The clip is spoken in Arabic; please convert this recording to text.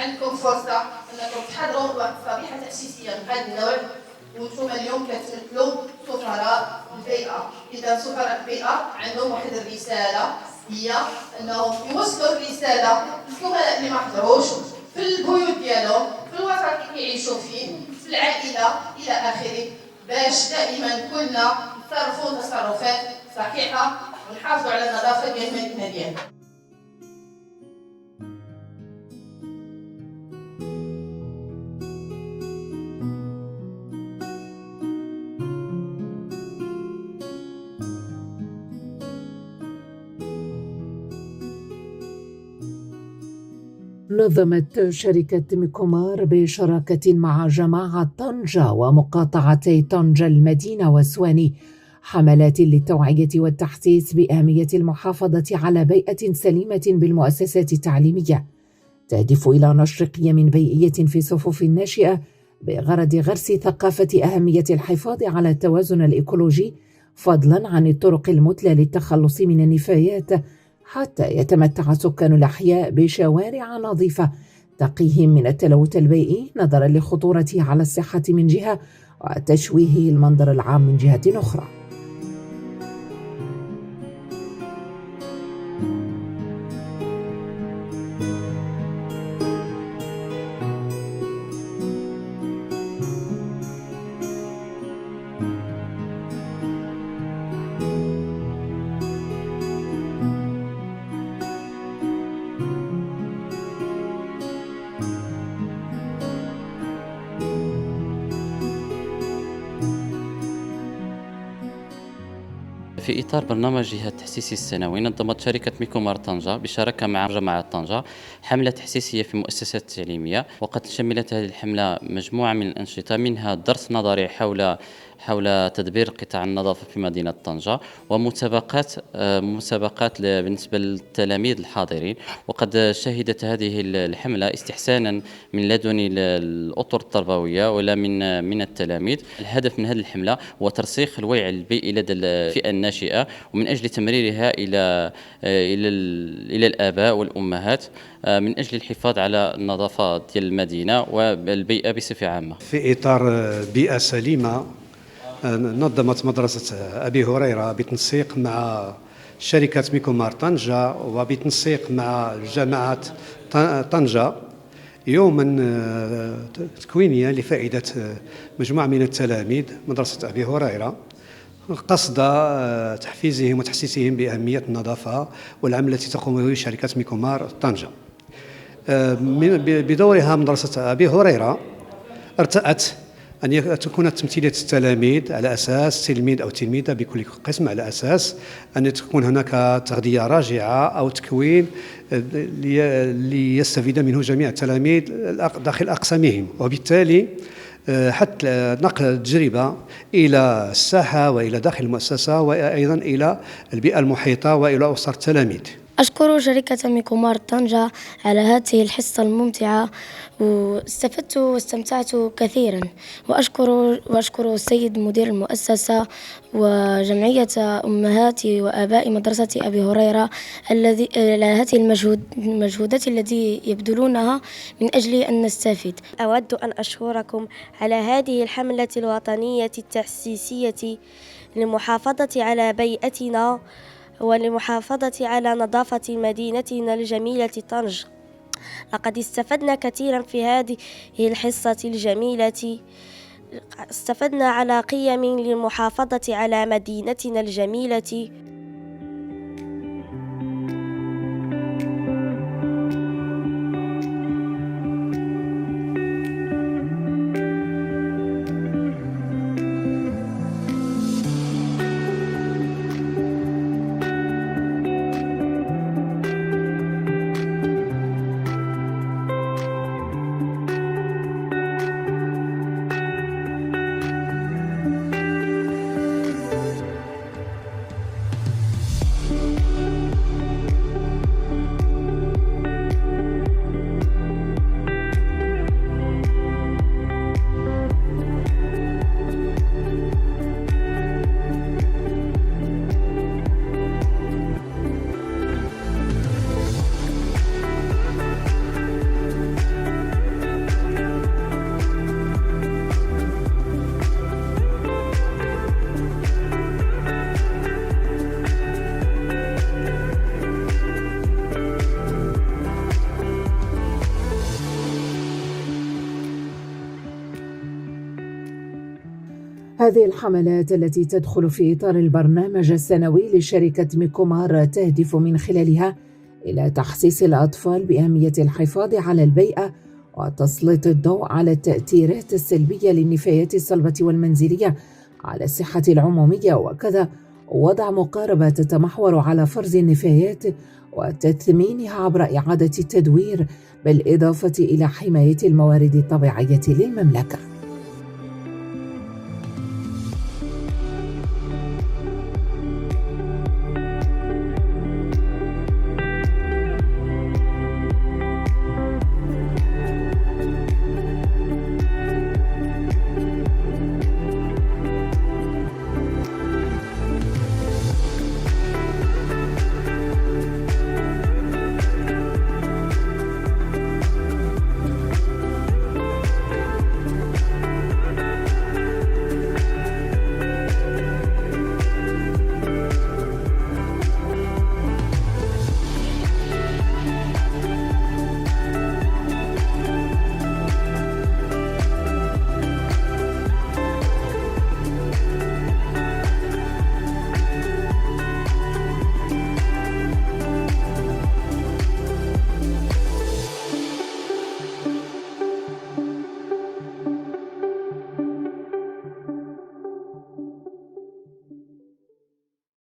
عندكم فرصة أنكم تحضروا صبيحة تأسيسية من هذا النوع، وانتم اليوم كتمثلوا سفراء البيئة. إذا سفراء البيئة عندهم واحد الرسالة، هي أنهم يوصلوا الرسالة للزملاء اللي ما حضروش في البيوت ديالهم، في الوسط اللي كيعيشوا فيه، في العائلة إلى آخره، باش دائما كلنا نتصرفوا تصرفات صحيحة ونحافظوا على النظافة ديال المدينة ديالنا. نظمت شركة ميكومار بشراكة مع جماعة طنجة ومقاطعتي طنجة المدينة وسواني حملات للتوعية والتحسيس بأهمية المحافظة على بيئة سليمة بالمؤسسات التعليمية، تهدف إلى نشر قيم بيئية في صفوف الناشئة بغرض غرس ثقافة أهمية الحفاظ على التوازن الإيكولوجي، فضلا عن الطرق المثلى للتخلص من النفايات، حتى يتمتع سكان الأحياء بشوارع نظيفة تقيهم من التلوث البيئي، نظرا لخطورته على الصحة من جهة وتشويه المنظر العام من جهة أخرى. في إطار برنامجها التحسيسي السنوي، نظمت شركة ميكومار طنجة بشراكة مع جماعة طنجة حملة تحسيسية في المؤسسات التعليمية، وقد شملت هذه الحملة مجموعة من الأنشطة، منها درس نظري حول تدبير قطاع النظافة في مدينة طنجة، ومسابقات بالنسبة للتلاميذ الحاضرين. وقد شهدت هذه الحملة استحسانا من لدن الأطر التربوية ولا من التلاميذ. الهدف من هذه الحملة هو ترسيخ الوعي البيئي لدى الفئة الناشئة، ومن أجل تمريرها إلى الآباء والأمهات من أجل الحفاظ على النظافة ديال المدينة والبيئة بصفة عامة. في إطار بيئة سليمة، نظمت مدرسة أبي هريرة بتنسيق مع شركة ميكومار طنجة وبتنسيق مع جامعة طنجة يوما تكوينيا لفائدة مجموعة من التلاميذ مدرسة أبي هريرة، قصد تحفيزهم وتحسيسهم بأهمية النظافة والعمل التي تقوم به شركة ميكومار طنجة. بدورها مدرسة أبي هريرة ارتأت أن تكون تمثيلية التلاميذ على أساس تلميذ أو تلميذة بكل قسم، على أساس أن تكون هناك تغذية راجعة أو تكوين ليستفيد منه جميع التلاميذ داخل أقسامهم، وبالتالي حتى نقل التجربة إلى الساحة وإلى داخل المؤسسة وأيضا إلى البيئة المحيطة وإلى أسر التلاميذ. أشكر شركة ميكومار طنجة على هذه الحصة الممتعة، واستفدت واستمتعت كثيرا، وأشكر السيد مدير المؤسسة وجمعية أمهات وآباء مدرسة أبي هريرة على هذه المجهودات التي يبذلونها من أجل أن نستفيد. أود أن أشكركم على هذه الحملة الوطنية التحسيسية للمحافظة على بيئتنا وللمحافظة على نظافة مدينتنا الجميلة طنجة. لقد استفدنا كثيرا في هذه الحصة الجميلة، استفدنا على قيم للمحافظة على مدينتنا الجميلة. هذه الحملات التي تدخل في إطار البرنامج السنوي لشركة ميكومار تهدف من خلالها إلى تحسيس الأطفال بأهمية الحفاظ على البيئة وتسليط الضوء على التأثيرات السلبية للنفايات الصلبة والمنزلية على الصحة العمومية، وكذا وضع مقاربة تتمحور على فرز النفايات وتثمينها عبر إعادة التدوير، بالإضافة إلى حماية الموارد الطبيعية للمملكة.